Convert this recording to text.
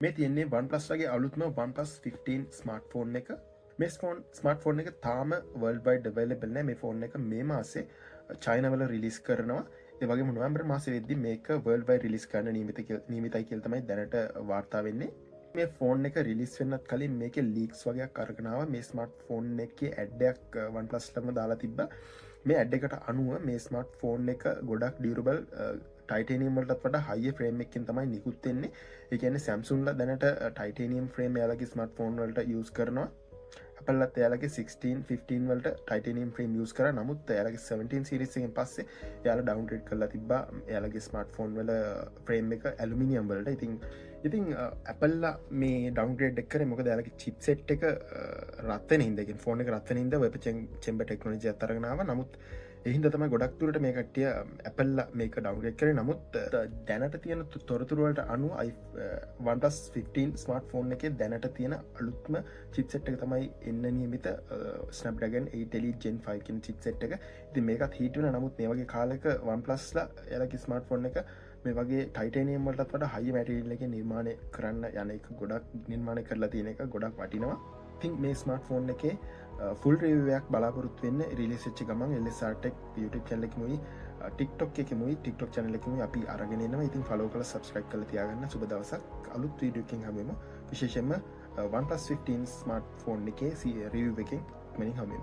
මේ තියන්නේ OnePlus වගේ අලුත්ම OnePlus 15 ස්මාර්ට්ෆෝන් එක. මේ ස්මාර්ට්ෆෝන් එක තාම වර්ල්ඩ් වයිඩ් අවයිලබල් නැහැ. මේ ෆෝන් එක මේ මාසේ චයිනා වල රිලීස් කරනවා. ඒ වගේම නොවැම්බර් මාසේ වෙද්දි මේක වර්ල්ඩ් වයිඩ් රිලීස් කරන්න නියමිතයි කියලා තමයි දැනට වාර්තා වෙන්නේ. මේ ෆෝන් එක රිලිස් වෙන්නත් කලින් මේකේ ලීක්ස් වගේක් අරගෙන ආවා. මේ ස්මාර්ට්ෆෝන් එකේ ඇඩ් එකක් OnePlus ළම දාලා තිබ්බා. මේ ඇඩ් එකට අනුව මේ ස්මාර්ට්ෆෝන් එක ගොඩක් ඩියුරබල් ටයිටේනියම් වලටත් වඩා හයිය ෆ්‍රේම් එකකින් තමයි නිකුත් වෙන්නේ. ඒ කියන්නේ Samsung ලා දැනට ටයිටේනියම් ෆ්‍රේම් යාලගේ ස්මාර්ට්ෆෝන් වලට යූස් කරනවා. Apple ලත් යාලගේ 16 15 වලට ටයිටේනියම් ෆ්‍රේම් යූස් කරා. නමුත් යාලගේ 17 සීරීස් එකෙන් පස්සේ යාලා ඩවුන්ග්‍රේඩ් කරලා තිබ්බා යාලගේ ස්මාර්ට්ෆෝන් වල ෆ්‍රේම් එක ඇලුමිනියම් වලට. ඉතින් Apple ලා මේ ඩවුන්ග්‍රේඩ් එක කරේ මොකද යාලගේ චිප්සෙට් එක රත් වෙන හින්දා. කියන්නේ ෆෝන් එක රත් වෙන හින්දා වෙබ් චෙම්බර් ටෙක්නොලොජි එකත් අරගෙන ආවා. නමුත් ඒ හින්දා තමයි ගොඩක් දුරට මේ කට්ටිය Apple ලා මේක ඩවුන්ග්‍රේඩ් කරේ. නමුත් දැනට තියෙන තොරතුරු වලට අනුව OnePlus 15 ස්මාර්ට්ෆෝන් එකේ දැනට තියෙන අලුත්ම චිප්සෙට් එක තමයි එන්න නියමිත Snapdragon 8 Elite Gen 5 කියන චිප්සෙට් එක. ඉතින් මේකත් හීට් වෙනවා. නමුත් මේ වගේ කාලයක OnePlus ලා එයාලගේ ස්මාර්ට්ෆෝන් එක මේ වගේ ටයිටේනියම් වලටත් වඩා හයි මැටීරියල් එකකින් නිර්මාණය කරන්න යන එක ගොඩක් නිර්මාණය කරලා තියෙන එක ගොඩක් වටිනවා. ඉතින් මේ ස්මාර්ට්ෆෝන් එකේ ෆුල් රිවිව් එකක් බලාපොරොත්තු වෙන්න රිලීස් වෙච්ච ගමන් LSR Tech YouTube channel එකෙමුයි TikTok එකෙමුයි TikTok channel එකෙමුයි අපි අරගෙන එනවා. ඉතින් follow කරලා subscribe කරලා තියාගන්න. සුබ දවසක්. අලුත් වීඩියෝ එකකින් හමුවෙමු. විශේෂයෙන්ම OnePlus 15 ස්මාර්ට්ෆෝන් එකේ රිවිව් එකකින් මනින් හමුවෙමු.